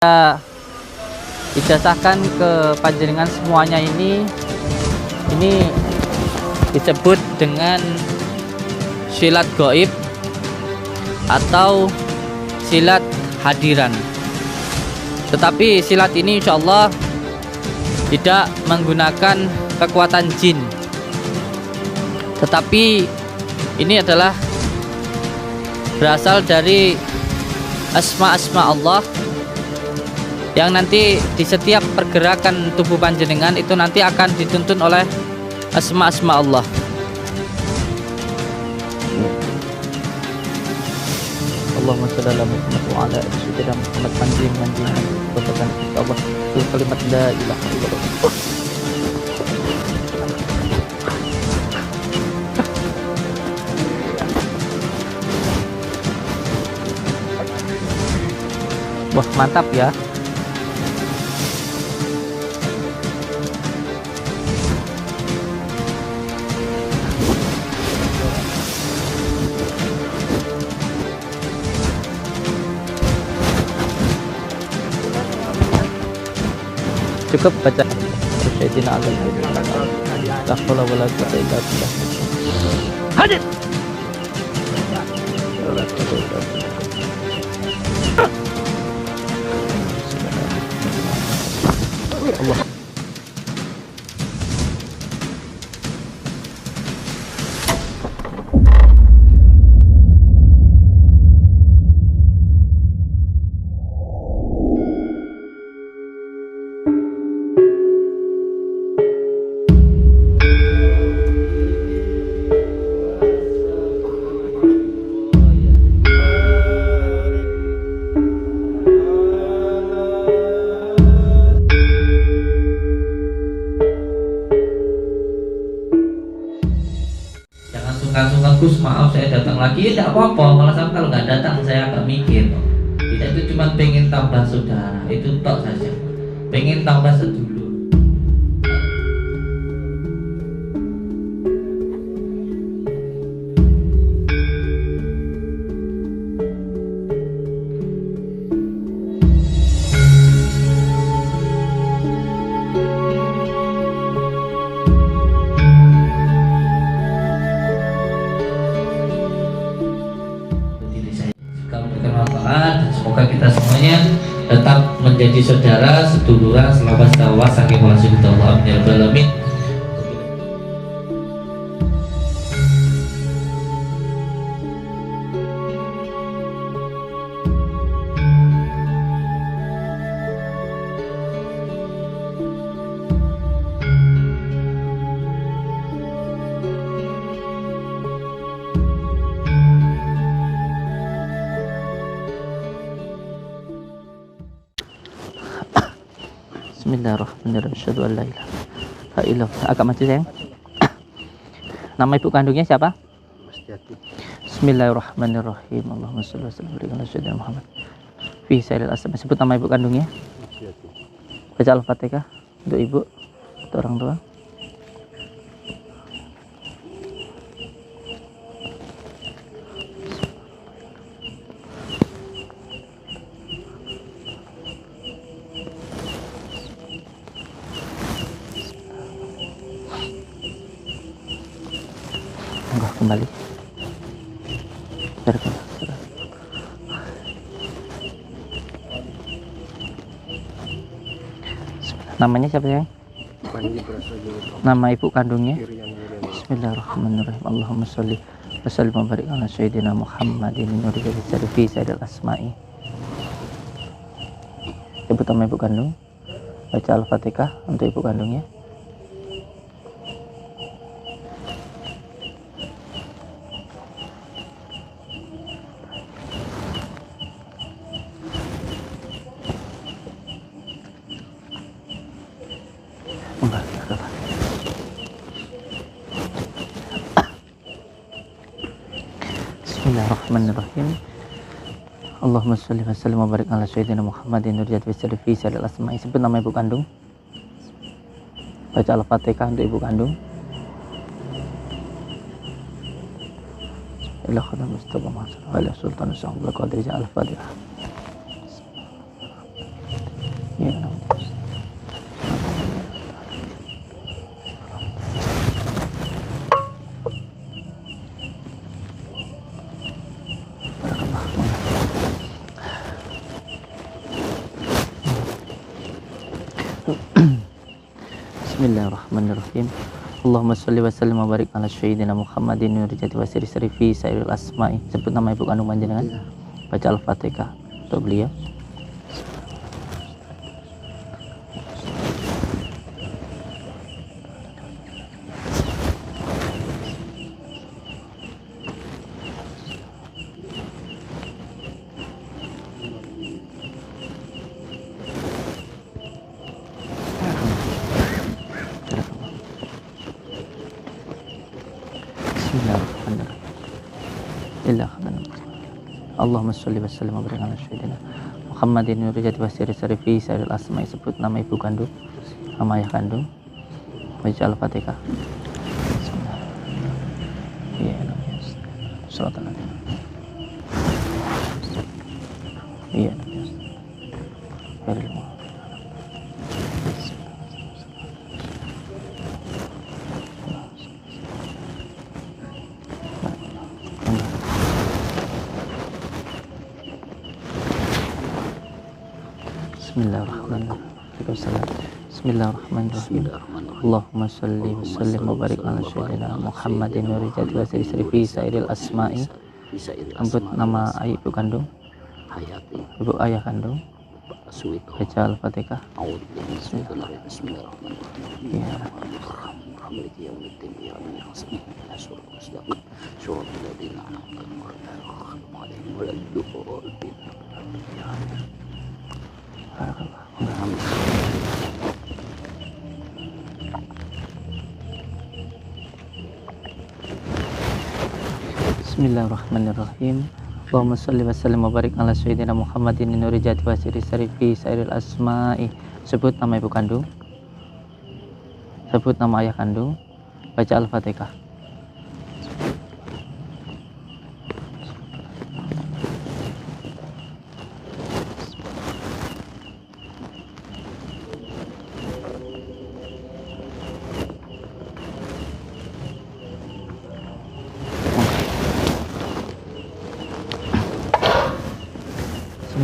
Saya ijazahkan ke panjenengan semuanya ini disebut dengan silat gaib atau silat hadiran. Tetapi silat ini insya Allah tidak menggunakan kekuatan jin, tetapi ini adalah berasal dari asma-asma Allah yang nanti di setiap pergerakan tubuh panjenengan itu nanti akan dituntun oleh asma-asma Allah. Allahumma shalli ala Muhammad wa ala ali sayyidina Muhammad panjenengan kekuatan Allah kalimat la ilaha illallah. Wah, mantap ya. Cukup baca Sayyidina Ali la haula wala quwwata illa billah. Hadir. Allah. Sungkan-sungkan Gus, maaf saya datang lagi. Ya tidak apa-apa, malah kalau nggak datang saya agak mikir. Kita itu cuma pengen tambah saudara, itu tok saja. Pengen tambah sedulur. Dan semoga kita semuanya tetap menjadi saudara seduluran selama setahun saking wasilullah amin ya rabbal alamin. Bismillahirrahmanirrahim. Asyhadu an la ilaha illallah. Agak maju sayang. Nama ibu kandungnya siapa? Bismillahirrahmanirrahim. Allahumma shalli wa sallim ala sayyidina Muhammad fi sayyidil asma. Sebut nama ibu kandungnya. Baca Al-Fatihah untuk ibu, untuk orang tua. Enggak, kembali. Namanya siapa ya? Nama ibu kandungnya? Bismillahirrahmanirrahim. Allahumma sholli wa sallim wa barik ala sayyidina Muhammadin nuril fi sayyidil asma'i. Sebut nama ibu kandung. Baca Al-Fatihah untuk ibu kandungnya. Bismillahirrahmanirrahim. Allahumma sholli wa sallim wa barik ala sayyidina Muhammadin nuril fi sayyidil asma'i. Sebut nama ibu kandung. Baca Al-Fatihah untuk ibu kandung. Ila khadam Mustafa Muhammad wa ala sultan Syahul Qadir Al-Fatihah. Ya Allah. Bismillahirrahmanirrahim. Allahumma sholli wa sallim wa barik ala sayyidina Muhammadin nurjati wa siri fi sairil asma'i. Sebut nama ibu kandung panjenengan. Baca Al-Fatihah untuk beliau. Allahumma sholli wa sallim wa barik ala sayyidina Muhammadin nurjati wa siri fi sairil asma'i. Sebut nama ibu kandung, nama ayah kandung. Baca Al-Fatihah. Ya Allah. Salat ala nabi. Ya Allah. Bismillahirrahmanirrahim. Allahumma sholli wa sallim wa barik ala sayyidina Muhammadin nurjati wa siri fi sairil asma'i. Sebut nama ibu kandung, ibu ayah kandung. Baca Al-Fatihah. Bismillahirrahmanirrahim. Allahumma sholli wa sallim wa barik ala sayyidina Muhammadin nurjati wa siri fi sairil asma'i. Sebut nama ibu kandung, sebut nama ayah kandung. Baca Al-Fatihah.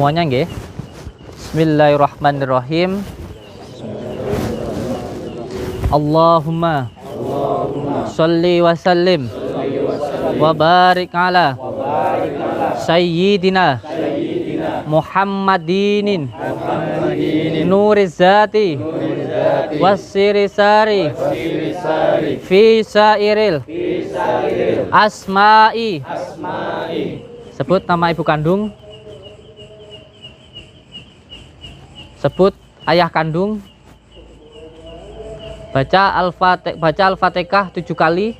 Semuanya nggih. Bismillahirrahmanirrahim. Allahumma sholli wa sallim wa barik ala sayyidina Muhammadin nuriz zati wasiri sari fi sairil asma'i. Sebut nama ibu kandung, sebut ayah kandung. Baca Al-Fatihah 7 kali.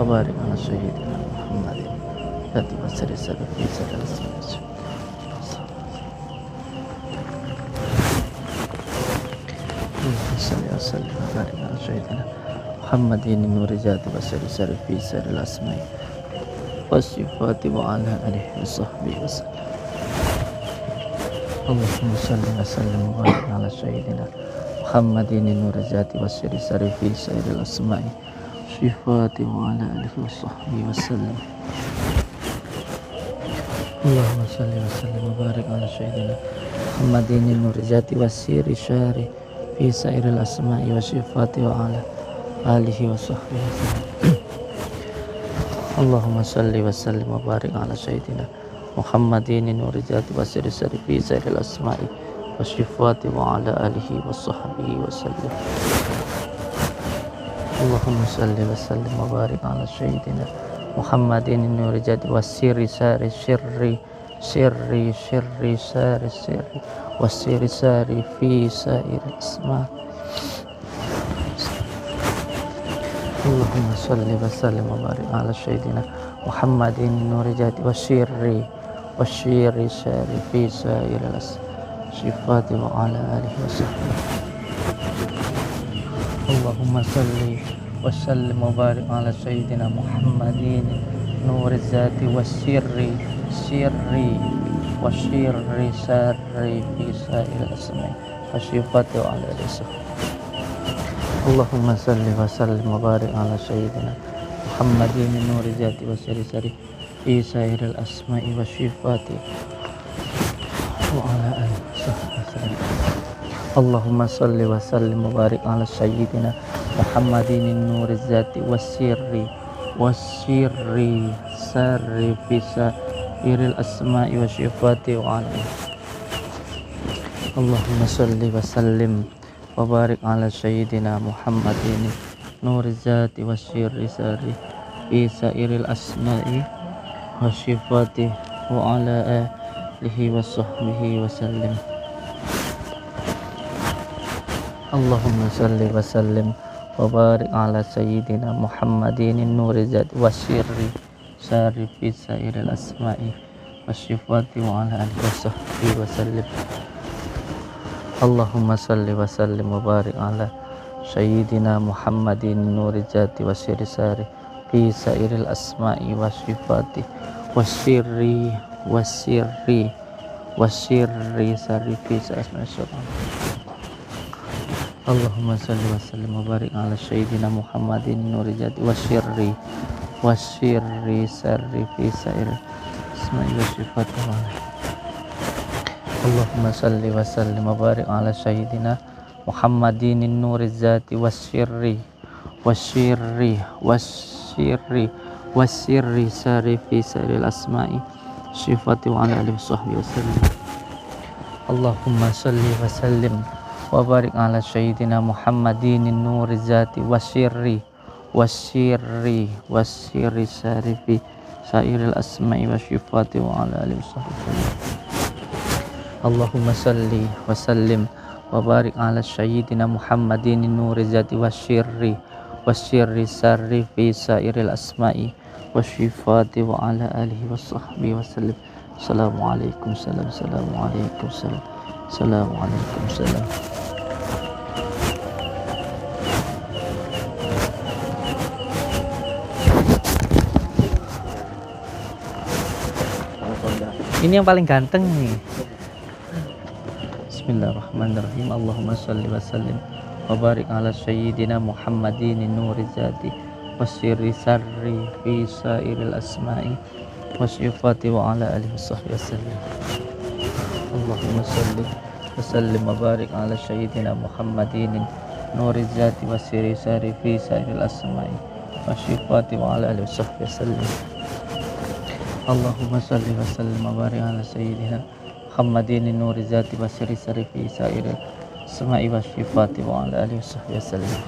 وبارك على سيدنا محمد الذي وسر سر في سر الأسماء اللهم صل وسلم وبارك على سيدنا محمد النور ذات وسر سر في سر الأسماء والصفات وعلى آله وصحبه وسلم اللهم صل وسلم وبارك على سيدنا محمد النور ذات وسر سر في سر الأسماء والصفات وعلى آله وصحبه وسلم اللهم صل وسلم وبارك على سيدنا محمد النور ذات وسر سر في سائر الأسماء والصفات وعلى آله وصحبه وسلم اللهم صل وسلم وبارك على سيدنا محمد نور ذات وسر سر في سائر الأسماء والصفات وعلى آله وصحبه وسلم اللهم صل وسلم وبارك على سيدنا محمد نور ذات وسر سر سر والسر سر في سائر الأسماء اللهم صل وسلم وبارك على سيدنا محمد نور ذات والشير سار في سائر الصفات وعلى آله وصحبه اللهم صل وسلم وبارك على سيدنا محمد نور الذات والشير سار في سائر الأسماء والصفات وعلى آله وصحبه اللهم صل وسلم وبارك على سيدنا محمد نور الذات والسر سر في سائر الأسماء والصفات وعلى آله وصحبه وسلم اللهم صل وسلم وبارك على سيدنا محمد نور الذات والسر سر في سائر الأسماء والصفات وعلى آله اللهم صل وسلم وبارك على سيدنا محمد نور الذات والسر سر في سائر الأسماء والصفات وعلى آله وصحبه وسلم اللهم صل وسلم وبارك على سيدنا محمد نور الذات والسر سر في سائر الأسماء والصفات وعلى آله وصحبه وسلم اللهم صل وسلم وبارك على سيدنا محمد نور الذات والسر سار في سائر الأسماء والصفات والسر سار في سائر الأسماء اللهم صل وسلم وبارك على سيدنا محمد نور الذات والسر سار في سائر الأسماء والصفات اللهم صل وسلم وبارك على سيدنا محمد النور الذات والسر سار في سائر الأسماء صفات وعلى آله وصحبه وسلم اللهم صل وسلم وبارك على سيدنا محمد النور الذات والسر سار في سائر الأسماء والصفات وعلى آله وصحبه وسلم اللهم صل وسلم وبارك على سيدنا محمد نور الذات والسر سر في سائر الأسماء والصفات وعلى آله وصحبه وسلم السلام عليكم السلام عليكم السلام عليكم السلام ini yang paling ganteng nih. Bismillahirrahmanirrahim. Allahumma salli wa sallim wa barik ala sayyidina Muhammadin nuri zati wasirri sarri fi sairil asma'i wasifati wa ala alihi wasahbihi wasallam. Allahumma salli wa sallim wa barik ala sayyidina Muhammadin nuri zati wasirri sarri fi sairil asma'i wasifati wa ala alihi wasahbihi wasallam. Allahumma salli wa sallim wa barik ala sayyidina Muhammadin nuri zati wasiri sari fi sairi asma'i wa sifati wa ala alihi wasahbihi wasallam.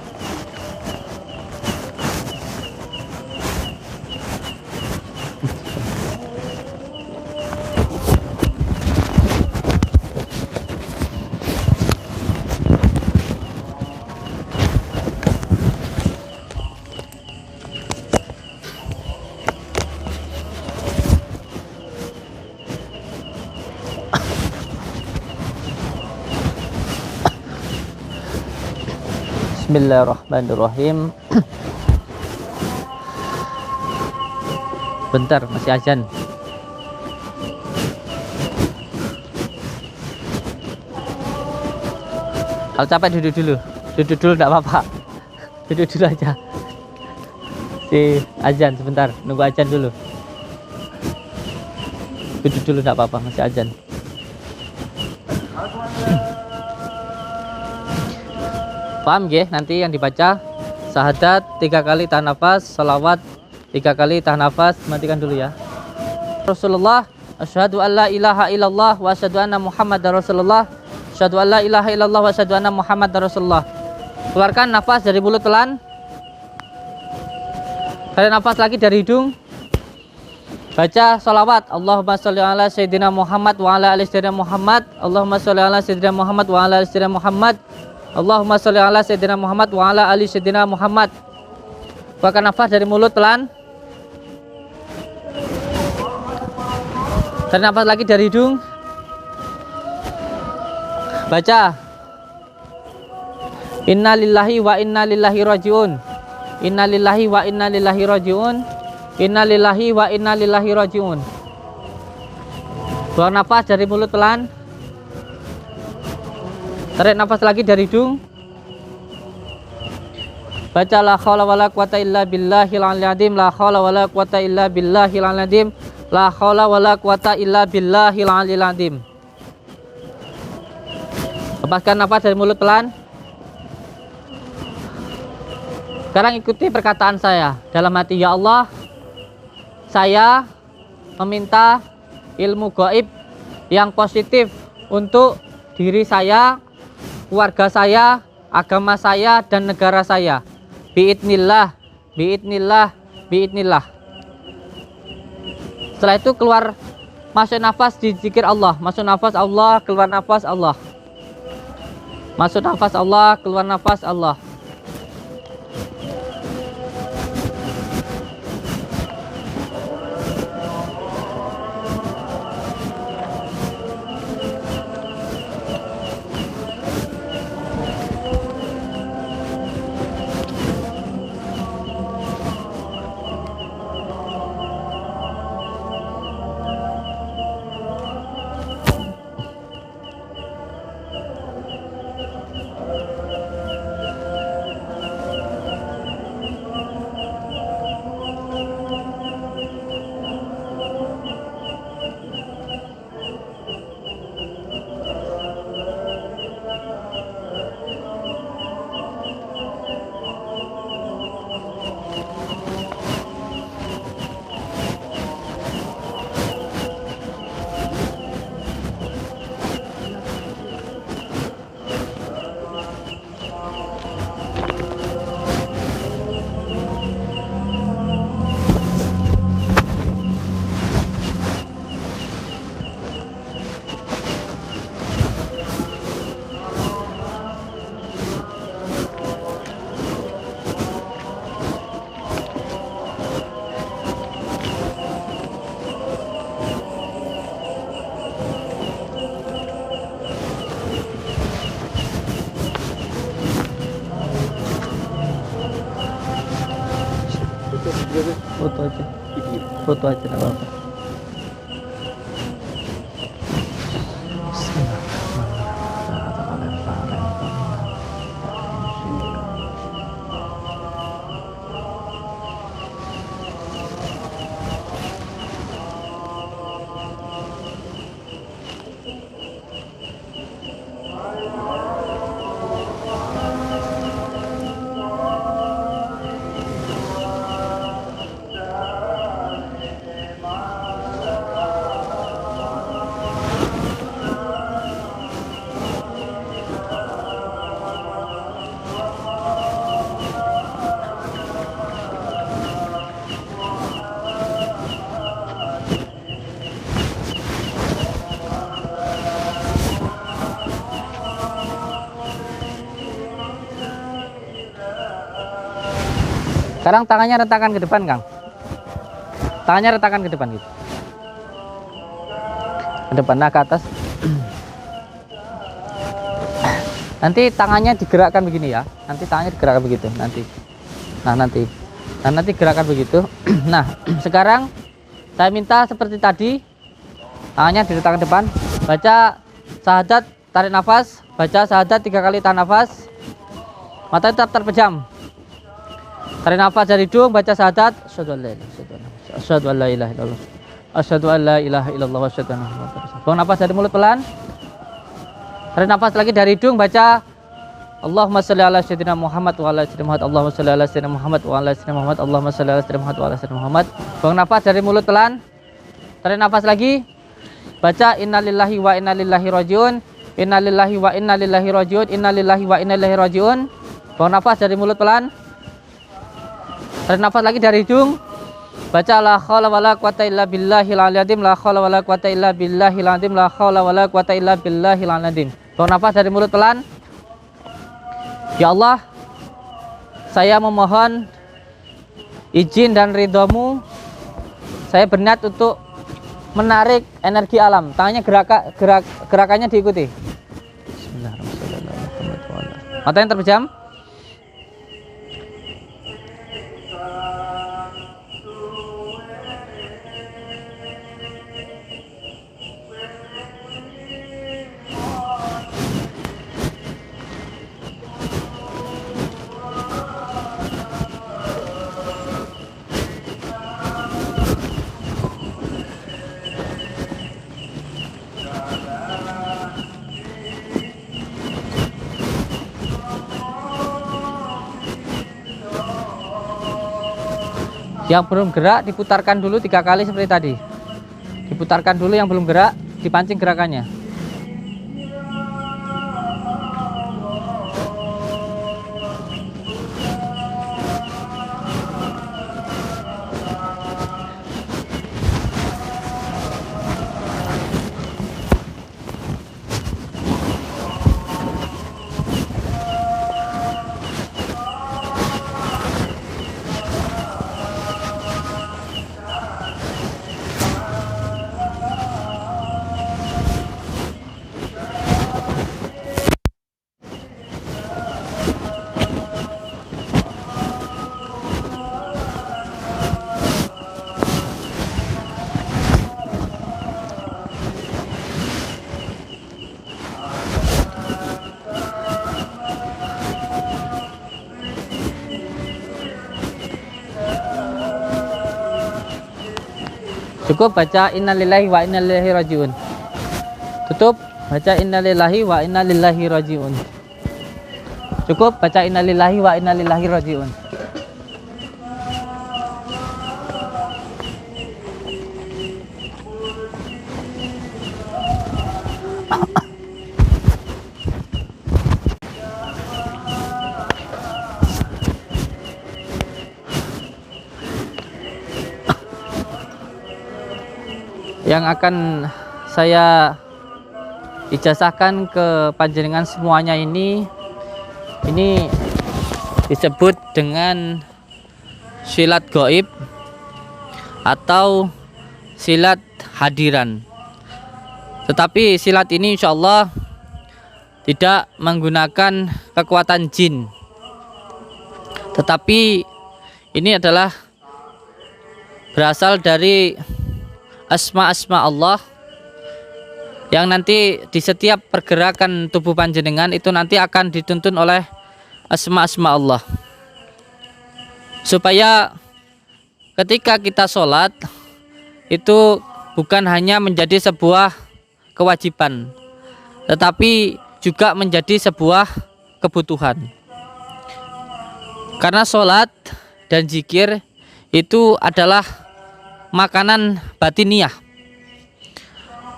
Bismillahirrahmanirrahim. Bentar, masih azan. Kalau capek duduk dulu. Duduk dulu enggak apa-apa. Duduk dulu aja. Si azan sebentar, nunggu azan dulu. Duduk dulu enggak apa-apa, masih azan. Paham ya? Nanti yang dibaca syahadat 3 kali tahan nafas, salawat 3 kali tahan nafas. Matikan dulu ya. Rasulullah, asyhadu an la ilaha illallah wa asyhadu anna Muhammadar Rasulullah. Asyhadu an la ilaha illallah wa asyhadu anna Muhammadar Rasulullah. Keluarkan nafas dari mulut pelan. Tarik nafas lagi dari hidung. Baca salawat. Allahumma sholli ala sayyidina Muhammad wa ala ali sayyidina Muhammad. Allahumma sholli ala sayyidina Muhammad wa ala ali sayyidina Muhammad. Allahumma sholli ala sayyidina Muhammad wa ala ali sayyidina Muhammad. Keluarkan nafas dari mulut pelan. Tarik nafas lagi dari hidung. Baca. Inna lillahi wa inna lillahi rajiun. Inna lillahi wa inna lillahi rajiun. Inna lillahi wa inna lillahi rajiun. Buang nafas dari mulut pelan. Tarik nafas lagi dari hidung. Baca la haula wala quwata illa billahil aliyil azim. La haula wala quwata illa billahil aliyil azim. La haula wala quwata illa billahil aliyil azim. Lepaskan nafas dari mulut pelan. Sekarang ikuti perkataan saya dalam hati. Ya Allah, saya meminta ilmu gaib yang positif untuk diri saya, keluarga saya, agama saya, dan negara saya. Biidnillah, biidnillah, biidnillah. Setelah itu keluar, masuk nafas di zikir Allah. Masuk nafas Allah, keluar nafas Allah. Masuk nafas Allah, keluar nafas Allah. Foto aja nggak apa-apa. Sekarang tangannya rentakan ke depan, Kang. Tangannya rentakan ke depan gitu. Ke depan, nah ke atas. Nanti tangannya digerakkan begini ya. Nanti tangannya digerakkan begitu nanti. Nah, nanti gerakan begitu. Nah, sekarang saya minta seperti tadi. Tangannya diletakkan depan. Baca syahadat, tarik nafas. Baca syahadat 3 kali, tahan nafas. Mata tetap terpejam. Tarik nafas dari hidung, baca syahadat. Asyhadu an la ilaha illallah. Asyhadu an la ilaha illallah wa asyhadu anna Muhammadar Rasulullah. Buang nafas dari mulut pelan. Tarik nafas lagi dari hidung, baca Allahumma shalli ala sayyidina Muhammad wa ala sayyidina Muhammad. Allahumma shalli ala sayyidina Muhammad wa ala sayyidina Muhammad. Allahumma shalli ala sayyidina Muhammad wa ala sayyidina Muhammad. Buang nafas dari mulut pelan. Tarik nafas lagi. Baca innalillahi wa inna ilaihi rajiun. Innalillahi wa inna ilaihi rajiun. Innalillahi wa inna ilaihi rajiun. Buang nafas dari mulut pelan. Tarik nafas lagi dari hidung. Baca la haula wala quwata illa billahil aliyil azim. La haula wala quwata illa billahil azim. La haula wala quwata illa billahil azim. Buang nafas dari mulut pelan. Ya Allah, saya memohon izin dan ridho-Mu. Saya berniat untuk menarik energi alam. Tangannya gerakannya diikuti. Bismillahirrahmanirrahim. Mata yang terpejam. Yang belum gerak diputarkan dulu 3 kali seperti tadi. Diputarkan dulu yang belum gerak, dipancing gerakannya. Cukup baca innalillahi wa inna ilaihi rajiun. Tutup, baca innalillahi wa inna ilaihi rajiun. Cukup baca innalillahi wa inna ilaihi rajiun. Yang akan saya ijazahkan ke panjenengan semuanya ini disebut dengan silat gaib atau silat hadiran. Tetapi silat ini insya Allah tidak menggunakan kekuatan jin, tetapi ini adalah berasal dari asma-asma Allah yang nanti di setiap pergerakan tubuh panjenengan itu nanti akan dituntun oleh asma-asma Allah, supaya ketika kita sholat itu bukan hanya menjadi sebuah kewajiban, tetapi juga menjadi sebuah kebutuhan. Karena sholat dan zikir itu adalah makanan batiniah.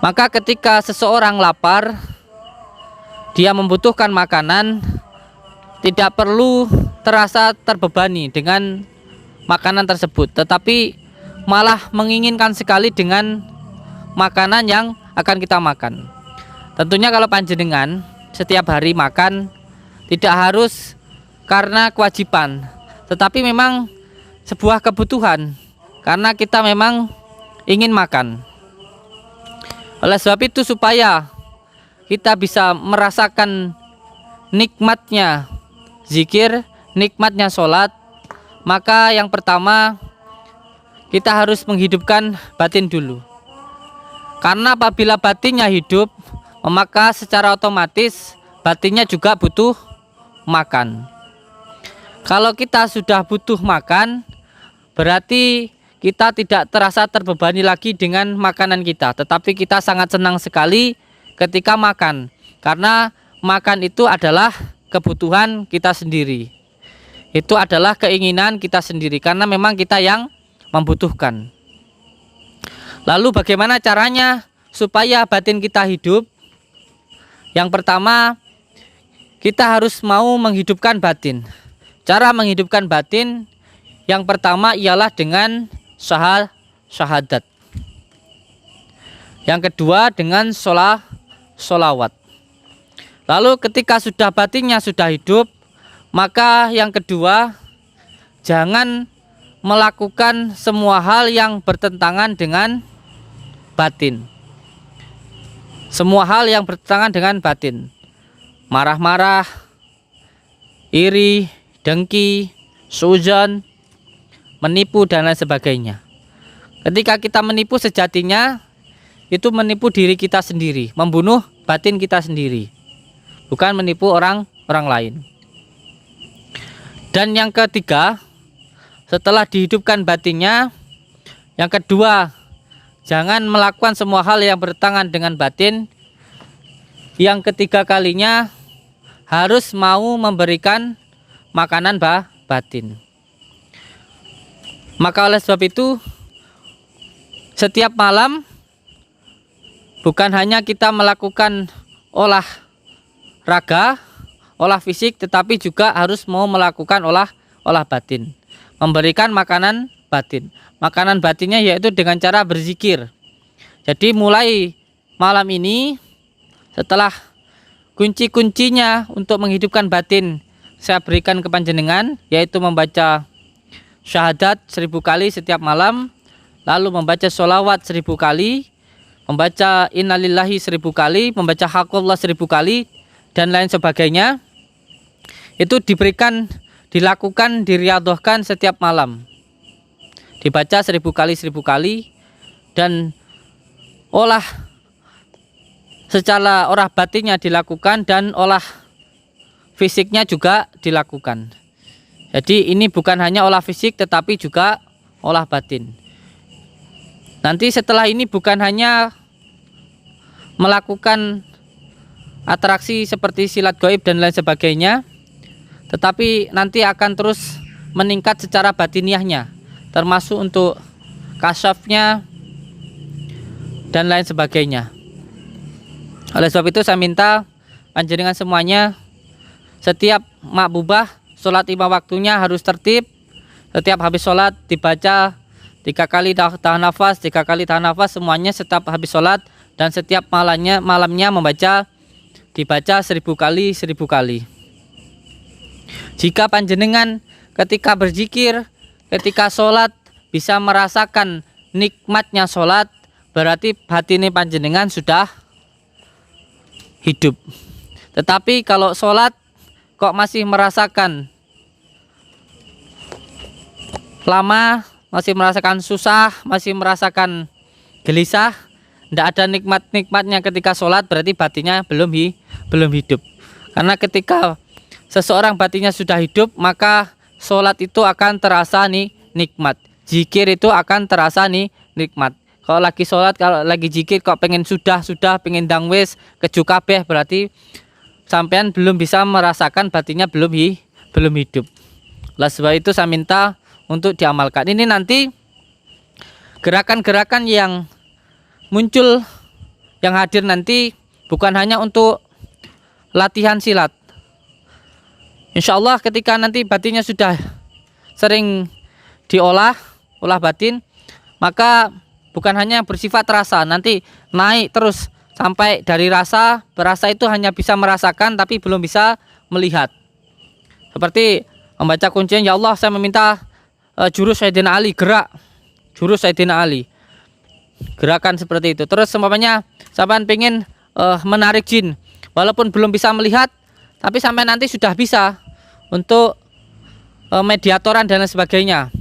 Maka ketika seseorang lapar, dia membutuhkan makanan, tidak perlu terasa terbebani dengan makanan tersebut, tetapi malah menginginkan sekali dengan makanan yang akan kita makan. Tentunya kalau panjenengan setiap hari makan, tidak harus karena kewajiban, tetapi memang sebuah kebutuhan, karena kita memang ingin makan. Oleh sebab itu, supaya kita bisa merasakan nikmatnya zikir, nikmatnya sholat, maka yang pertama kita harus menghidupkan batin dulu. Karena apabila batinnya hidup, maka secara otomatis batinnya juga butuh makan. Kalau kita sudah butuh makan, berarti kita tidak terasa terbebani lagi dengan makanan kita, tetapi kita sangat senang sekali ketika makan, karena makan itu adalah kebutuhan kita sendiri, itu adalah keinginan kita sendiri, karena memang kita yang membutuhkan. Lalu bagaimana caranya supaya batin kita hidup? Yang pertama, kita harus mau menghidupkan batin. Cara menghidupkan batin yang pertama ialah dengan syahadat. Yang kedua dengan sholawat. Lalu ketika sudah batinnya sudah hidup, maka yang kedua, jangan melakukan semua hal yang bertentangan dengan batin. Semua hal yang bertentangan dengan batin. Marah-marah, iri, dengki, suudzon, menipu dan lain sebagainya. Ketika kita menipu, sejatinya itu menipu diri kita sendiri, membunuh batin kita sendiri, bukan menipu orang lain. Dan yang ketiga, setelah dihidupkan batinnya, yang kedua, jangan melakukan semua hal yang bertentangan dengan batin. Yang ketiga kalinya, harus mau memberikan makanan batin. Maka oleh sebab itu, setiap malam bukan hanya kita melakukan olahraga, olah fisik, tetapi juga harus mau melakukan olah batin, memberikan makanan batin. Makanan batinnya yaitu dengan cara berzikir. Jadi mulai malam ini, setelah kunci-kuncinya untuk menghidupkan batin saya berikan ke panjenengan, yaitu membaca syahadat 1000 kali setiap malam, lalu membaca sholawat 1000 kali, membaca innalillahi 1000 kali, membaca haqqullah 1000 kali, dan lain sebagainya. Itu dilakukan, diriadohkan setiap malam, dibaca 1000 kali, dan secara olah batinnya dilakukan dan olah fisiknya juga dilakukan. Jadi ini bukan hanya olah fisik tetapi juga olah batin. Nanti setelah ini bukan hanya melakukan atraksi seperti silat gaib dan lain sebagainya, tetapi nanti akan terus meningkat secara batiniahnya, termasuk untuk kasyafnya dan lain sebagainya. Oleh sebab itu saya minta panjenengan semuanya, setiap makbubah sholat 5 waktunya harus tertib. Setiap habis sholat dibaca 3 kali tahan nafas, 3 kali tahan nafas, semuanya setiap habis sholat. Dan setiap malamnya dibaca 1000 kali. Jika panjenengan ketika berzikir, ketika sholat bisa merasakan nikmatnya sholat, berarti batin panjenengan sudah hidup. Tetapi kalau sholat kok masih merasakan lama, masih merasakan susah, masih merasakan gelisah, tidak ada nikmatnya ketika sholat, berarti batinnya belum hidup. Karena ketika seseorang batinnya sudah hidup, maka sholat itu akan terasa nikmat, zikir itu akan terasa nikmat. Kalau lagi sholat, kalau lagi zikir kok pengen sudah pengen dangwes keju kabeh, berarti sampean belum bisa merasakan batinnya belum hidup. Lah sebab itu saya minta untuk diamalkan. Ini nanti gerakan-gerakan yang muncul, yang hadir nanti bukan hanya untuk latihan silat. Insya Allah ketika nanti batinnya sudah sering olah batin, maka bukan hanya bersifat rasa, nanti naik terus sampai dari berasa itu hanya bisa merasakan tapi belum bisa melihat. Seperti membaca kuncian, ya Allah saya meminta jurus Sayyidina Ali, gerak jurus Sayyidina Ali, gerakan seperti itu. Terus seumpamanya sampean pengen menarik jin, walaupun belum bisa melihat, tapi sampai nanti sudah bisa untuk mediatoran dan lain sebagainya.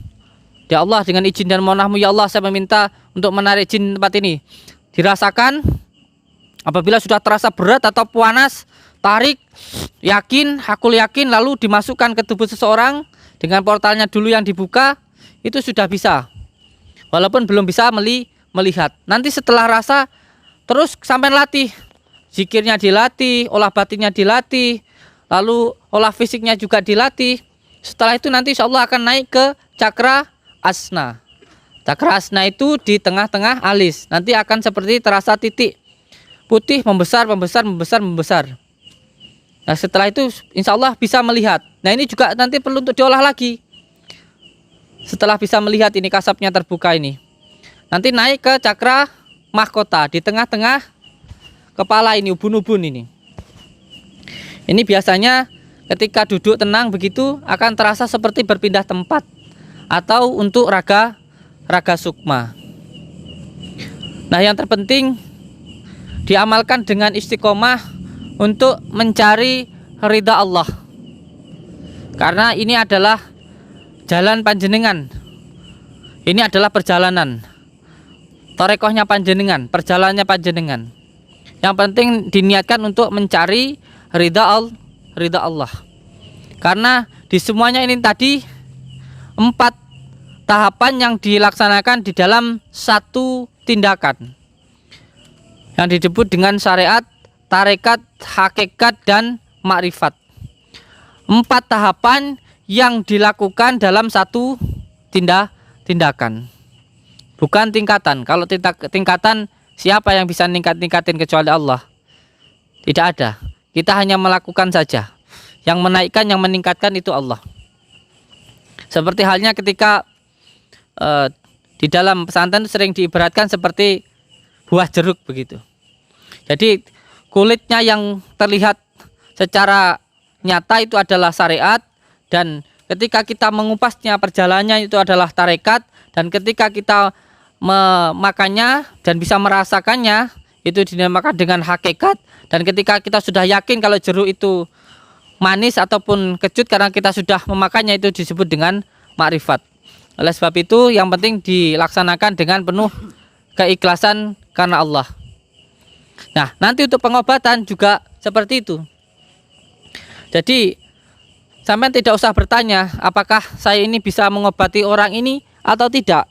Ya Allah, dengan izin dan mohonmu ya Allah, saya meminta untuk menarik jin tempat ini. Dirasakan, apabila sudah terasa berat atau panas, tarik, yakin, hakul yakin, lalu dimasukkan ke tubuh seseorang dengan portalnya dulu yang dibuka, itu sudah bisa. Walaupun belum bisa melihat. Nanti setelah rasa, terus sampai latih. Zikirnya dilatih, olah batinnya dilatih, lalu olah fisiknya juga dilatih. Setelah itu nanti insya Allah akan naik ke cakra asna. Cakra asna itu di tengah-tengah alis. Nanti akan seperti terasa titik putih membesar. Nah setelah itu insya Allah bisa melihat. Nah ini juga nanti perlu untuk diolah lagi. Setelah bisa melihat ini kasabnya terbuka ini, nanti naik ke cakra mahkota di tengah-tengah kepala ini, ubun-ubun ini. Ini biasanya ketika duduk tenang begitu akan terasa seperti berpindah tempat, atau untuk raga sukma. Nah yang terpenting diamalkan dengan istiqomah untuk mencari ridha Allah, karena ini adalah jalan panjenengan. Ini adalah perjalanan torekohnya panjenengan, perjalanannya panjenengan. Yang penting diniatkan untuk mencari ridha Allah. Karena di semuanya ini tadi 4 tahapan yang dilaksanakan di dalam satu tindakan yang disebut dengan syariat, tarekat, hakikat, dan makrifat. 4 tahapan yang dilakukan dalam satu tindakan, bukan tingkatan. Kalau tingkatan, siapa yang bisa tingkatin kecuali Allah? Tidak ada. Kita hanya melakukan saja. Yang menaikkan, yang meningkatkan itu Allah. Seperti halnya ketika di dalam pesantren sering diibaratkan seperti buah jeruk begitu. Jadi kulitnya yang terlihat secara nyata itu adalah syariat, dan ketika kita mengupasnya perjalanannya itu adalah tarekat, dan ketika kita memakannya dan bisa merasakannya itu dinamakan dengan hakikat, dan ketika kita sudah yakin kalau jeruk itu manis ataupun kecut karena kita sudah memakannya itu disebut dengan makrifat. Oleh sebab itu yang penting dilaksanakan dengan penuh keikhlasan karena Allah. Nah nanti untuk pengobatan juga seperti itu. Jadi sampai tidak usah bertanya apakah saya ini bisa mengobati orang ini atau tidak.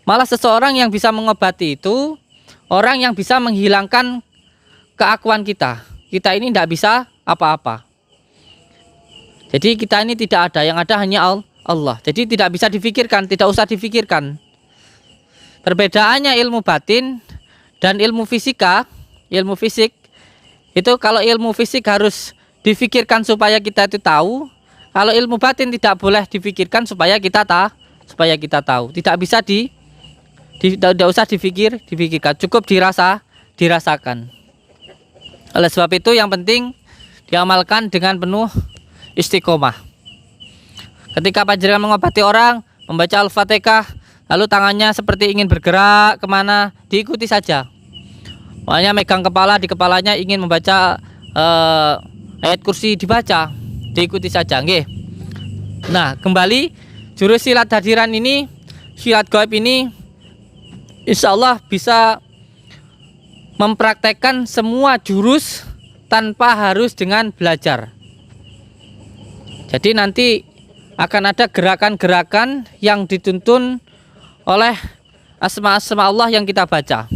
Malah seseorang yang bisa mengobati itu orang yang bisa menghilangkan keakuan kita. Kita ini tidak bisa apa-apa. Jadi kita ini tidak ada, yang ada hanya Allah. Jadi tidak bisa difikirkan, tidak usah difikirkan. Perbedaannya ilmu batin dan ilmu fisika, ilmu fisik itu kalau ilmu fisik harus difikirkan supaya kita itu tahu. Kalau ilmu batin tidak boleh difikirkan supaya kita tahu. Tidak bisa tidak usah difikirkan, cukup dirasakan. Oleh sebab itu yang penting diamalkan dengan penuh istiqomah. Ketika panjenengan mengobati orang, membaca Al-Fatihah, lalu tangannya seperti ingin bergerak kemana, diikuti saja. Makanya megang kepala, di kepalanya ingin membaca ayat kursi, dibaca, diikuti saja. Nggih. Nah, kembali jurus silat hadiran ini, silat gaib ini, insya Allah bisa mempraktekkan semua jurus tanpa harus dengan belajar. Jadi nanti akan ada gerakan-gerakan yang dituntun oleh asma-asma Allah yang kita baca.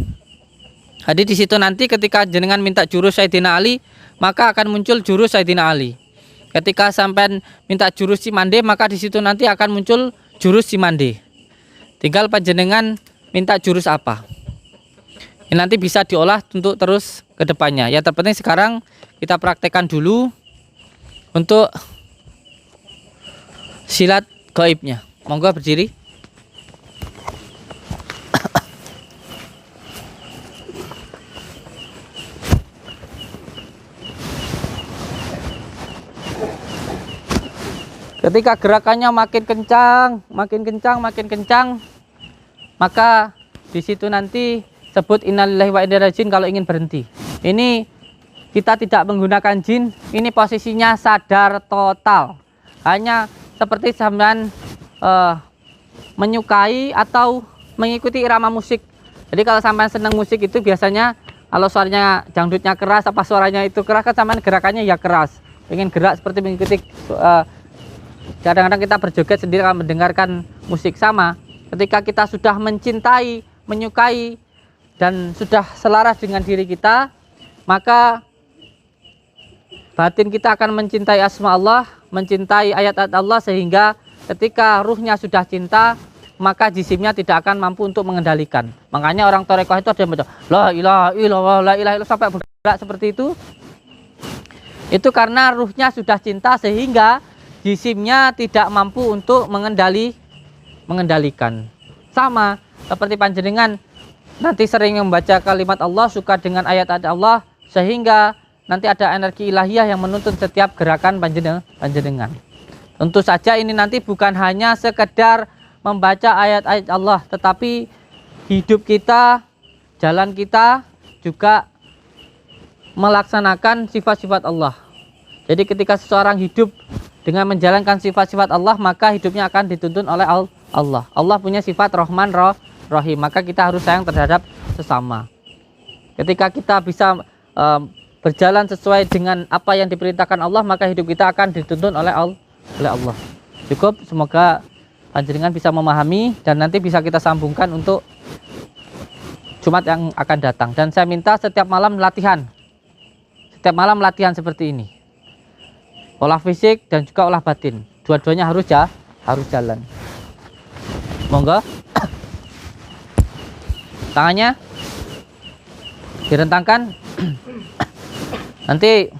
Jadi di situ nanti ketika jenengan minta jurus Sayyidina Ali, maka akan muncul jurus Sayyidina Ali. Ketika sampai minta jurus Cimande, maka di situ nanti akan muncul jurus Cimande. Tinggal panjenengan minta jurus apa. Ini nanti bisa diolah untuk terus ke depannya. Yang terpenting sekarang kita praktekkan dulu untuk silat gaibnya. Monggo berdiri. Ketika gerakannya makin kencang, maka di situ nanti sebut innalillahi wa inna ilaihi raji'un kalau ingin berhenti. Ini kita tidak menggunakan jin, ini posisinya sadar total. Hanya seperti sampean menyukai atau mengikuti irama musik. Jadi kalau sampean senang musik itu biasanya kalau suaranya dangdutnya keras, apa suaranya itu keras, kan sampean gerakannya ya keras. Pengen gerak seperti mengikuti. Kadang-kadang kita berjoget sendiri kalau mendengarkan musik. Sama ketika kita sudah mencintai, menyukai, dan sudah selaras dengan diri kita, maka batin kita akan mencintai asma Allah, mencintai ayat-ayat Allah, sehingga ketika ruhnya sudah cinta, maka jisimnya tidak akan mampu untuk mengendalikan. Makanya orang Torekoh itu ada yang baca la ilaha illallah, la ilaha illallah sampai bergerak seperti itu. Itu karena ruhnya sudah cinta sehingga jisimnya tidak mampu untuk mengendalikan. Sama seperti panjenengan nanti sering membaca kalimat Allah, suka dengan ayat-ayat Allah, sehingga nanti ada energi ilahiyah yang menuntun setiap gerakan panjenengan. Tentu saja ini nanti bukan hanya sekedar membaca ayat-ayat Allah, tetapi hidup kita, jalan kita juga melaksanakan sifat-sifat Allah. Jadi ketika seseorang hidup dengan menjalankan sifat-sifat Allah, maka hidupnya akan dituntun oleh Allah. Allah punya sifat Rahman Rahim, maka kita harus sayang terhadap sesama. Ketika kita bisa berjalan sesuai dengan apa yang diperintahkan Allah, maka hidup kita akan dituntun oleh Allah. Cukup, semoga panjenengan bisa memahami dan nanti bisa kita sambungkan untuk Jumat yang akan datang. Dan saya minta setiap malam latihan seperti ini, olah fisik dan juga olah batin, dua-duanya harus jalan. Monggo, tangannya direntangkan. Nanti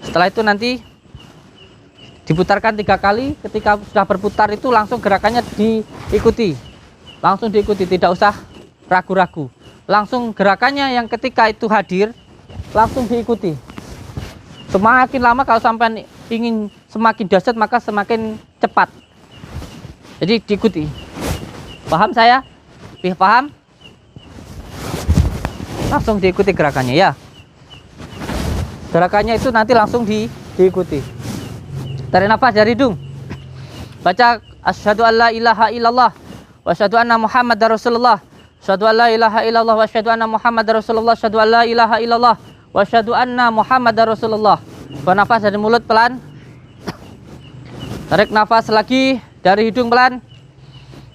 setelah itu nanti diputarkan 3 kali. Ketika sudah berputar itu langsung gerakannya diikuti, tidak usah ragu-ragu. Langsung gerakannya yang ketika itu hadir langsung diikuti. Semakin lama kalau sampai ingin semakin dahsyat maka semakin cepat. Jadi diikuti. Paham saya? Paham? Langsung diikuti gerakannya ya. Gerakannya itu nanti langsung diikuti. Tarik nafas dari hidung. Baca asyhadu alla ilaha illallah wa asyhadu anna muhammadar rasulullah. Asyhadu alla ilaha illallah wa asyhadu anna muhammadar rasulullah. Asyhadu alla ilaha illallah wa asyhadu anna muhammadar rasulullah. Buang nafas dari mulut pelan. Tarik nafas lagi dari hidung pelan.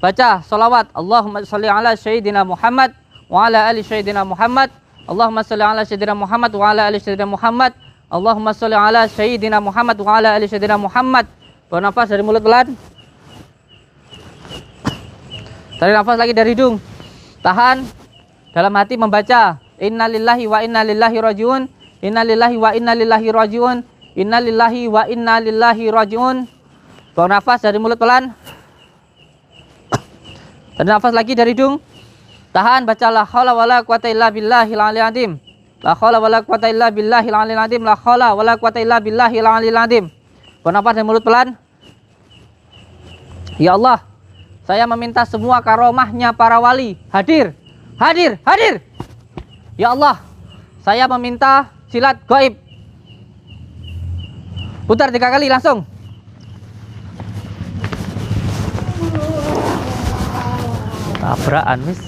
Baca sholawat Allahumma sholli ala sayyidina Muhammad wa ala ali sayyidina Muhammad. Allahumma sholli ala sayyidina Muhammad wa ala ali sayyidina Muhammad. Allahumma sholli ala sayyidina Muhammad wa ala ali sayyidina Muhammad. Buang nafas dari mulut pelan. Tarik nafas lagi dari hidung. Tahan. Dalam hati membaca innalillahi wa inna lillahi rajiun. Innalillahi wa inna lillahi rajiun. Innalillahi wa inna lillahi rajiun. Buang nafas dari mulut pelan. Tarik nafas lagi dari hidung. Tahan, baca la haula wala quwata illa billahil aliyil azim. La haula wala quwata illa billahil aliyil azim. La haula wala quwata illa billahil aliyil azim. Buang nafas dari mulut pelan. Ya Allah, saya meminta semua karomahnya para wali hadir. Ya Allah, saya meminta silat gaib. Putar 3 kali langsung. Tabrakan wis.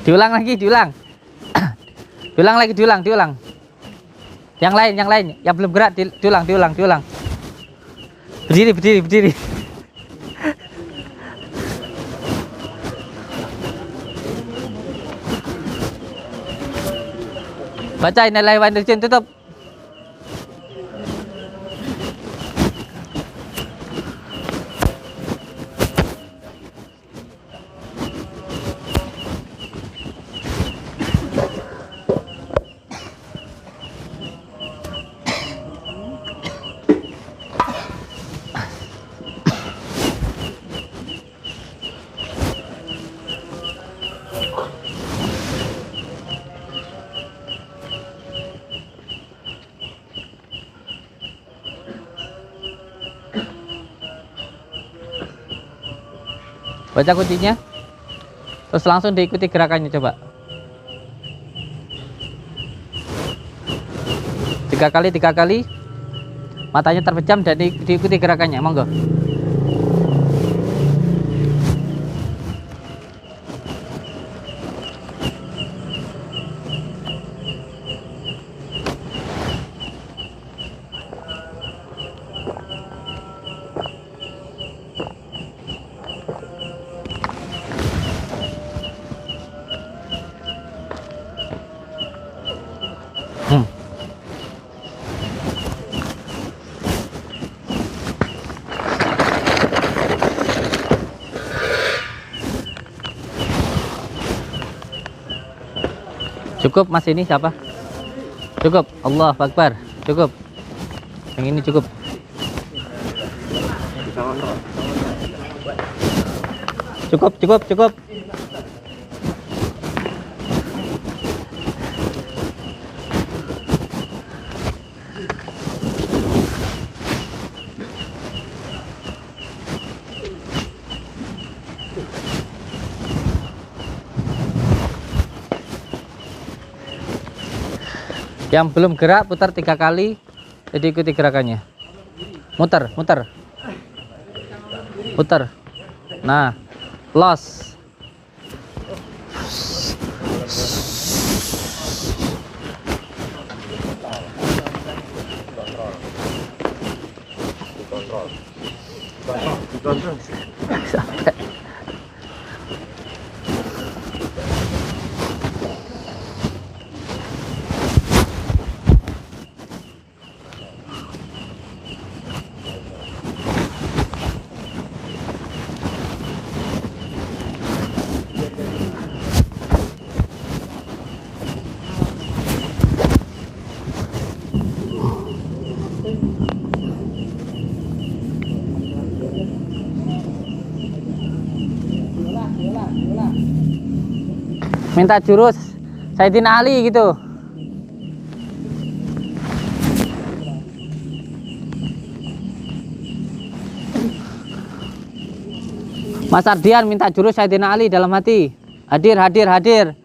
Diulang lagi, diulang. Diulang. Yang lain, yang belum gerak diulang. Berdiri. Baca innalillahi wa inna ilaihi raji'un, tutup. Baca kuncinya, terus langsung diikuti gerakannya, coba. 3 kali, matanya terpejam dan diikuti gerakannya, monggo. Cukup mas, ini siapa? Cukup, Allah Akbar. Cukup. Yang ini cukup. Cukup. Yang belum gerak putar 3 kali, jadi ikuti gerakannya. Muter. Nah, los. Minta jurus Sayyidina Ali gitu. Mas Ardian minta jurus Sayyidina Ali dalam hati. Hadir.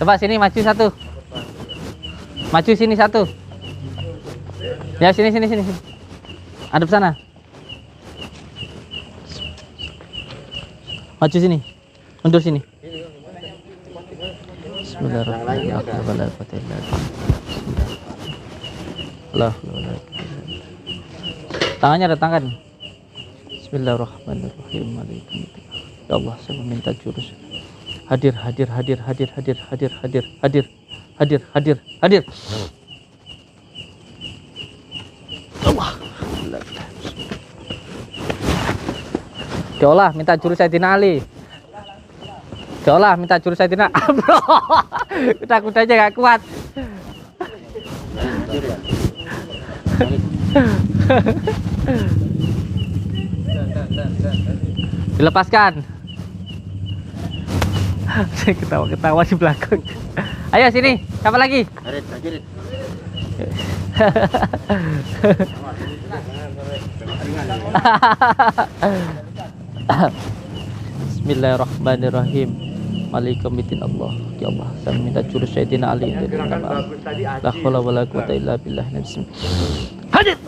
Coba sini maju satu. Maju sini satu. Ya sini. Adep sana. Maju sini. Mundur sini. Bismillahirrahmanirrahim. Tangannya ada tangan. Bismillahirrahmanirrahim. Ya Allah, saya meminta jurus. Hadir. Allah. Diolah minta jurus Sayyidina Ali. Diolah minta jurus Sayyidina Bro. Kuda-kudanya gak kuat. Dilepaskan. Ketawa-ketawa di belakang. Ayo sini, siapa lagi? Bismillahirrahmanirrahim. Malikumidin Allah. Ya Allah, saya minta jurus Sayyidina Ali dari nama la haula wala quwata illa billah. Hadir.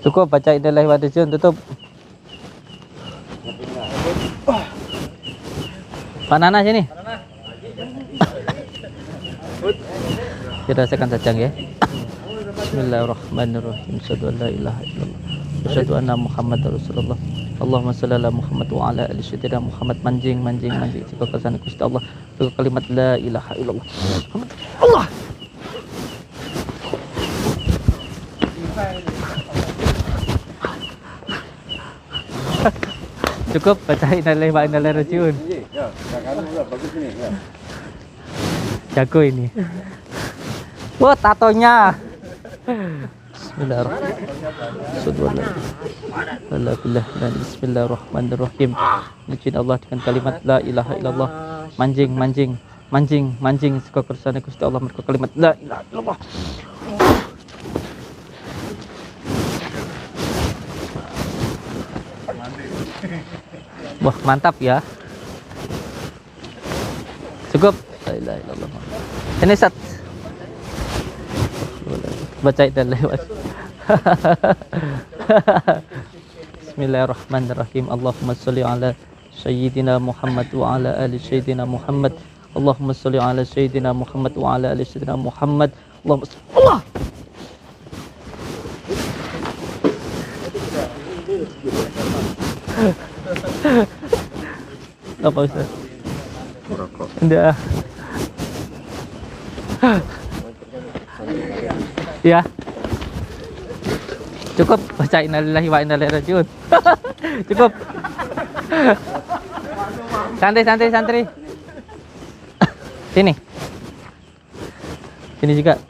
Cukup baca Innalillahi wa inna tutup. Pak Nana sini. Kita rasakan sajang ya. Bismillahirrahmanirrahim. Asyhadu an la ilaha illallah. Asyhadu anna Muhammadar Rasulullah. Allahumma shalli ala Muhammad wa ala ali sayyidina Muhammad. Manjing jika kesan Gusti Allah dengan kalimat la ilaha illallah. Allah. Cukup baca innalillahi wa inna ilaihi rajiun. Jago ini. Wah, tatonya. Bismillahirrahmanirrahim. Bismillahirrahmanirrahim. Izin Allah dengan kalimat la ilaha illallah. Manjing saka kersane Gusti Allah mergo kalimat la ilaha illallah. Wah, mantap ya. Cukup. La ilaha illallah. Ini Sat. Baca dan lewat. Bismillahirrahmanirrahim. Allahumma sholli ala sayyidina Muhammad wa ala ali sayyidina Muhammad. Allahumma sholli ala sayyidina Muhammad wa ala ali sayyidina Muhammad. Allahumma Allah. Apa Ustaz? Merokok. Enggak. Ya. Cukup baca innalillahi wa inna ilaihi rajiun. Cukup. Santai. Sini. Sini juga.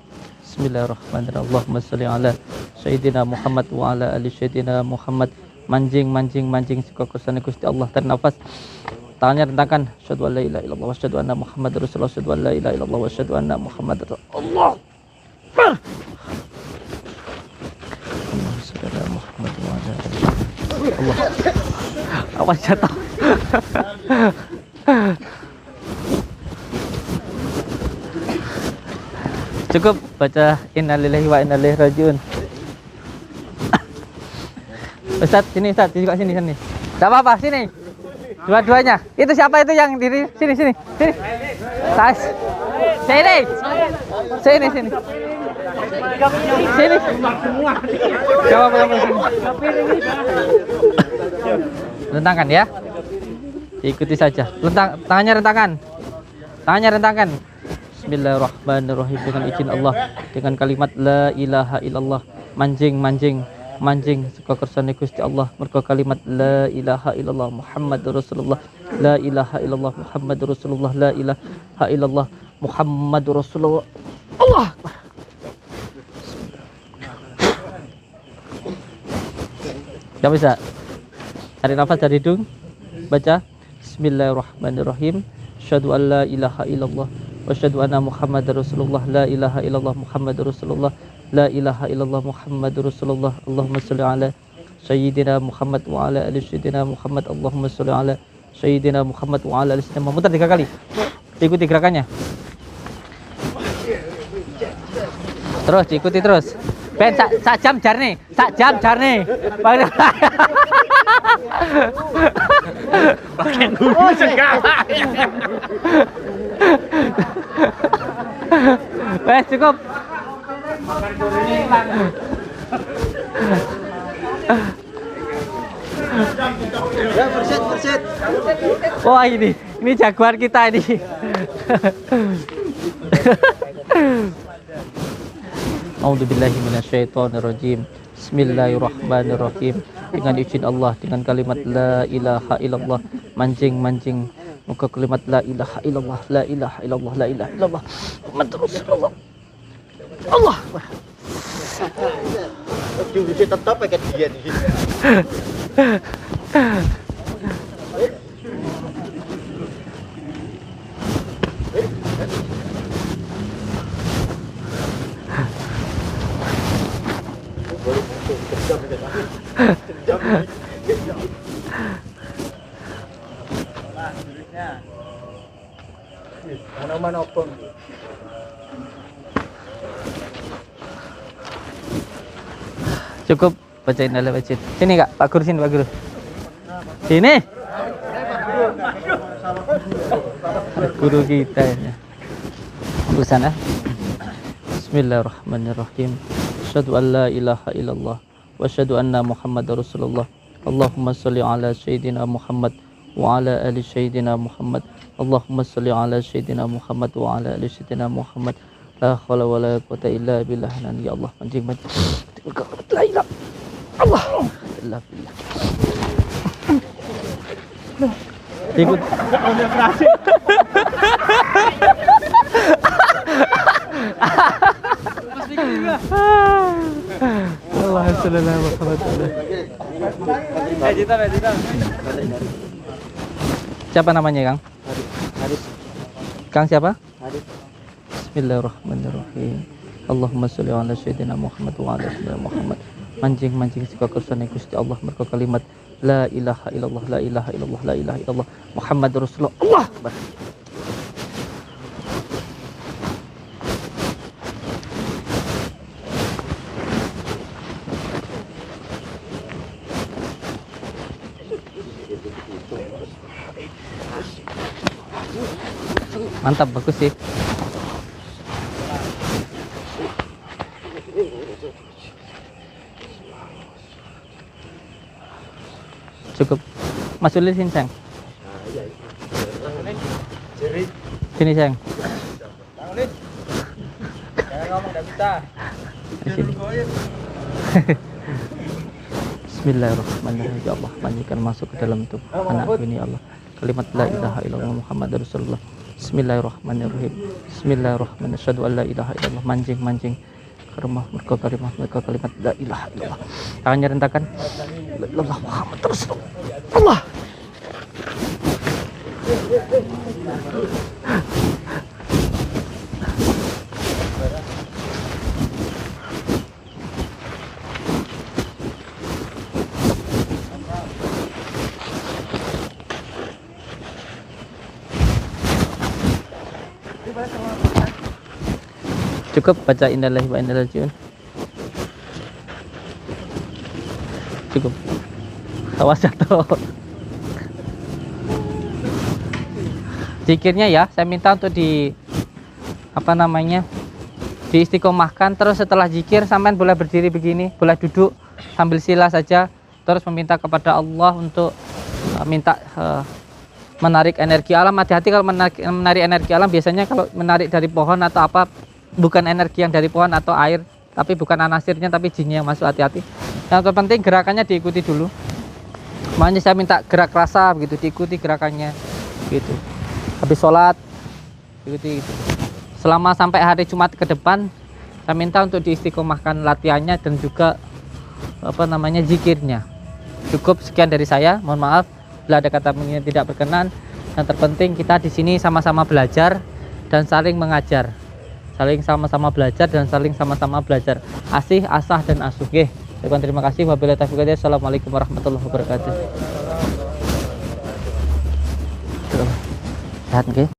Bismillahirrahmanirrahim. Allahumma sholli ala sayyidina Muhammad wa ala ali sayyidina Muhammad. Manjing saka kersane Gusti Allah. Tarik nafas. Tangannya rentangkan. Asyhadu an la ilaha illallah wa asyhadu anna Muhammadar Rasulullah. Asyhadu an la ilaha illallah wa asyhadu anna Muhammadar Rasulullah. Allah. Awas jatuh. Cukup baca innalillahi wa inna ilaihi rajiun. Ustaz, sini Ustaz, juga sini. Enggak apa-apa, sini. Dua-duanya. Itu siapa itu yang diri? Sini. Sini. Jawab sini. Rentangkan ya. Ikuti saja. Tangannya rentangkan. Bismillahirrahmanirrahim. Dengan izin Allah, dengan kalimat la ilaha illallah. Manjing saka kersane Gusti Allah mergo kalimat la ilaha illallah Muhammadur Rasulullah. La ilaha illallah Muhammadur Rasulullah. La ilaha illallah Muhammadur Rasulullah. Allah. Gak bisa. Tarik nafas dari hidung. Baca Bismillahirrahmanirrahim. Asyhadu an la ilaha illallah wa asyhadu anna Muhammadar Rasulullah. La ilaha illallah Muhammadur Rasulullah. La ilaha illallah Muhammadur Rasulullah. Allahumma sholli ala sayyidina Muhammad wa ala ali sayyidina Muhammad. Allahumma sholli ala sayyidina Muhammad wa ala ali sayyidina Muhammad. Muter 3 kali. Ikuti gerakannya. Terus diikuti terus. Ben sak jam jarne. Pakai dulu segala. Wes cukup. Ya, berset. Wah, ini jagoan kita ini. A'udzubillahi minasyaitonirrajim. Bismillahirrahmanirrahim. Dengan izin Allah, dengan kalimat la ilaha illallah. Manjing. Muka kalimat la ilaha illallah. La ilaha illallah. La ilaha illallah Muhammadur Rasulullah. Allah. Diurusin tetap pakai dia nih. Mana-mana opon. Cukup bacain dalam masjid. Sini Kak, Pak Guru sini Pak Guru. Sini. Guru kita ya. Di sana. Bismillahirrahmanirrahim. Asyhadu an la ilaha illallah wa asyhadu anna Muhammadar Rasulullah. Allahumma shalli ala sayyidina Muhammad wa ala ali sayyidina Muhammad. Allahumma shalli ala sayyidina Muhammad wa ala ali sayyidina Muhammad. La haula wa la quwwata illa billah. Ya Allah, mancing. La ilaha Allah. La billah. Ikut. Allah sallallahu alaihi wasallam. Siapa namanya, Kang? Haris. Kang siapa? Haris. Bismillahirrahmanirrahim. Allahumma sholli ala sayyidina Muhammad wa ala sayyidina Muhammad. Mancing sika kersane Gusti Allah mergo kalimat la ilaha illallah, la ilaha illallah, la ilaha illallah, Muhammadur Rasulullah. Allah Akbar. Mantap, bagus sih. Cukup. Mas Ulil sini, Sayang. Sini, Sayang. Sini. Bismillahirrahmanirrahim. Ya Allah, manjikan masuk ke dalam tubuh anak ini ya Allah. Kalimat la ilaha illallah Muhammadur Rasulullah. Bismillahirrahmanirrahim. Bismillahirrahmanirrahim. Asyhadu an la ilaha illallah. Mancing ke rumah mereka kalimat la ilaha illallah. Tangannya rentakan. La ilaha Muhammad Rasulullah. Allah. Cukup baca innalillahi wa inna ilaihi raji'un. Cukup. Awas jatuh. Zikirnya ya, saya minta untuk di diistiqomahkan. Terus setelah zikir sampean boleh berdiri begini, boleh duduk sambil sila saja, terus meminta kepada Allah untuk minta menarik energi alam. Hati-hati kalau menarik energi alam, biasanya kalau menarik dari pohon atau apa, bukan energi yang dari pohon atau air, tapi bukan anasirnya, tapi jinnya yang masuk. Hati-hati. Yang terpenting gerakannya diikuti dulu. Makanya saya minta gerak rasa begitu, diikuti gerakannya gitu. Habis sholat ikuti gitu. Selama sampai hari Jumat ke depan, saya minta untuk diistiqomahkan latihannya dan juga zikirnya. Cukup sekian dari saya. Mohon maaf bila ada kata yang tidak berkenan. Yang terpenting kita di sini sama-sama belajar dan saling mengajar. Saling sama-sama belajar dan saling sama-sama belajar. Asih, asah, dan asuh. Oke, terima kasih. Wabillahi taufiq wal hidayah. Assalamualaikum warahmatullahi wabarakatuh. Sehat, oke?